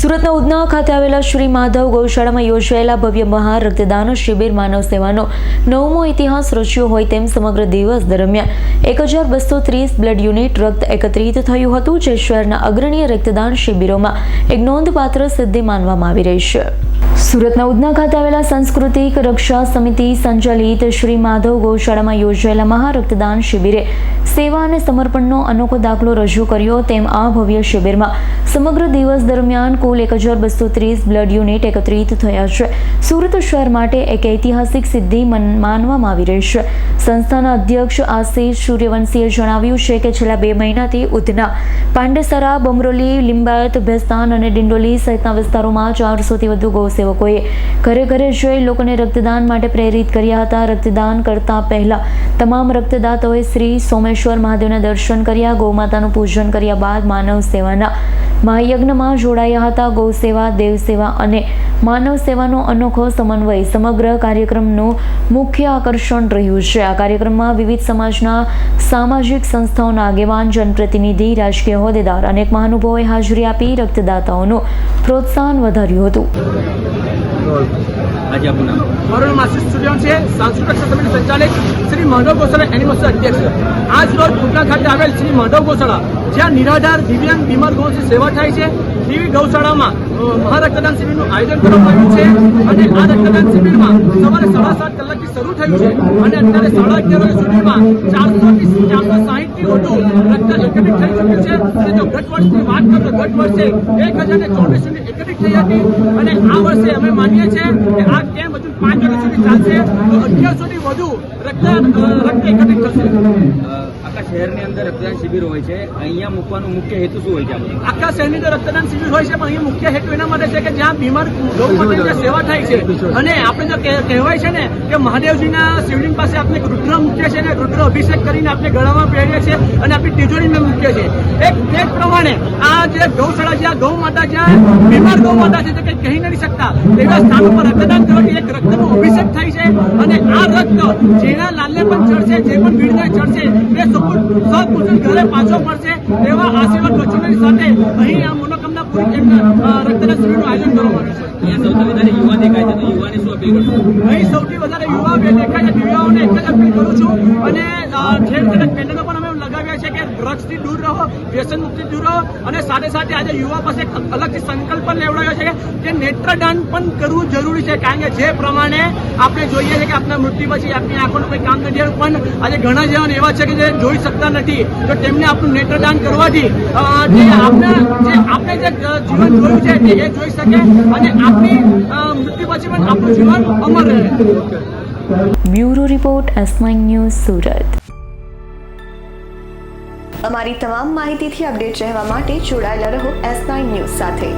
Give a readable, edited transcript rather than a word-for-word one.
સુરતના ઉધના ખાતે આવેલા શ્રી માધવ ગૌશાળામાં યોજાયેલા ભવ્ય મહા રક્તદાન શિબિર માનવ સેવાનો 9મો ઇતિહાસ રચ્યો હોય તેમ સમગ્ર દિવસ દરમિયાન 1230 બ્લડ યુનિટ રક્ત એકત્રિત થયું હતું, જે શહેરના અગ્રણી રક્તદાન શિબિરોમાં એક નોંધપાત્ર સિદ્ધિ માનવામાં આવી રહી છે. સુરતના ઉધના ખાતે આવેલા સાંસ્કૃતિક રક્ષા સમિતિ સંચાલિત શ્રી માધવ ગૌશાળામાં યોજાયેલા મહા રક્તદાન શિબિરે સેવા અને સમર્પણનો અનોખો દાખલો રજૂ કર્યો. તેમ આ ભવ્ય શિબિરમાં સમગ્ર દિવસ દરમિયાન કુલ 1230 બ્લડ યુનિટ એકત્રિત થયા છે. સુરત શહેર માટે એક ઐતિહાસિક સિદ્ધિ માનવામાં આવી રહી છે. સંસ્થાના અધ્યક્ષ આશિષ સૂર્યવંશીએ જણાવ્યું છે કે છેલ્લા 2 મહિનાથી ઉધના, પાંડેસરા, બમરોલી, લિંબાયત, ભેસ્તાન અને ડિંડોલી સહિતના વિસ્તારોમાં 400થી વધુ ગૌસેવકોએ ઘરે ઘરે જઈ લોકોને રક્તદાન માટે પ્રેરિત કર્યા હતા. રક્તદાન કરતા પહેલા તમામ રક્તદાતાઓએ શ્રી સોમેશ્વર મહાદેવના દર્શન કર્યા, ગૌમાતાનું પૂજન કર્યા બાદ માનવ સેવાના મહાયજ્ઞમાં જોડાયા હતા. ગૌ સેવા, દેવ સેવા અને માનવ સેવાનો અનોખો સમન્વય સમગ્ર કાર્યક્રમનું મુખ્ય આકર્ષણ રહ્યું છે. આ કાર્યક્રમમાં વિવિધ સમાજના સામાજિક સંસ્થાઓના આગેવાન, જનપ્રતિનિધિ, રાજકીય હોદ્દેદાર અનેક મહાનુભાવોએ હાજરી આપી રક્તદાતાઓનું પ્રોત્સાહન વધાર્યું હતું. આજે આપનું નામ? મારું નામ આશિષ સૂર્યવંશી છે, સાંસ્કૃતિક સમિતિ સંચાલક શ્રી માધવ ગૌશાળા એનિમલ્સ અધ્યક્ષ. આજ રોજ ઉધના ખાતે આવેલ શ્રી માધવ ગૌશાળા, જ્યાં નિરાધાર, દિવ્યાંગ, બીમાર ગૌની સેવા થાય છે, તેવી ગૌશાળામાં મહા રક્તદાન શિબિરનું આયોજન કરવામાં આવ્યું છે. અને આ રક્તદાન શિબિરમાં સવારે 7:30 કલાકથી શરૂ થયું છે અને અત્યારે 11:30 વાગ્યા સુધીમાં 460થી વધુ રક્ત એકત્રિત થઈ ચૂક્યું છે. અને જો ગત વર્ષની વાત કરું તો ગત વર્ષે 1024 યુનિટ એકત્રિત થઈ હતી અને આ વર્ષે અમે માનીએ છીએ કે આ કેમ્પ હજુ 5 વાગ્યા સુધી ચાલશે તો 1100થી વધુ રક્ત એકત્રિત થશે. આખા શહેરની અંદર રક્તદાન શિબિર હોય છે, અહીંયા મૂકવાનો મુખ્ય હેતુ શું હોય છે? આખા શહેરની અંદર રક્તદાન શિબિર હોય છે, પણ અહીંયા મુખ્ય હેતુ એના માટે છે કે જ્યાં બીમાર ગૌ માતાની સેવા થાય છે અને આપણે જો કહેવાય છે ને કે મહાદેવજીના શિવલિંગ પાસે આપણે રુદ્ર મૂકીએ છીએ અને રુદ્ર અભિષેક કરીને આપણે ગળામાં પહેરીએ છીએ અને આપણી તિજોરીમાં મૂકીએ છીએ. એક પ્રમાણે આ જે ગૌશાળા, જ્યાં ગૌ માતા, જ્યાં બીમાર ગૌ માતા છે, તે કંઈ કહી નથી શકતા તેવા સ્થાન ઉપર રક્તદાન કરવાથી એક રક્તનો અભિષેક થાય છે અને આ રક્ત જેના લાલને પણ ચડશે, જે પણ ભીડને ચડશે, તે સકુશળ ઘરે પાછો પડશે તેવા આશીર્વાદ વચનોની સાથે અહીં આ મનોકામના પૂરી રક્તદાન શિબિરનું આયોજન કરવામાં આવ્યું છે. અહીંયા સૌથી વધારે યુવા દેખાય છે. અહીં સૌથી વધારે યુવા દેખાય છે. યુવાઓને એક જ અપીલ કરું છું અને ઠેર ઠેર પેનલો પણ અમે લગાવ્યા છે કે ડ્રગ્સથી દૂર રહો, વ્યસન મુક્તિ દૂર રહો અને સાથે સાથે આજે યુવા પાસે અલગથી સંકલ્પ પણ લેવડાવ્યો છે કે નેત્રદાન પણ કરવું જરૂરી છે. કારણ કે જે પ્રમાણે આપણે જોઈએ છીએ કે આપણા મૃત્યુ પછી આપણી આંખોનું કંઈ કામ નથી, પણ આજે ઘણા જવાન એવા છે કે જે જોઈ શકતા નથી, તો તેમને આપણું નેત્રદાન કરવાથી આપણે જે જીવન જોયું છે તે એ જોઈ શકે અને આપણી મૃત્યુ પછી પણ આપણું જીવન અમર રહે. Bureau report, S9 news, Surat. અમારી તમામ માહિતીથી અપડેટ રહેવા માટે જોડાયેલા રહો S9 ન્યૂઝ સાથે.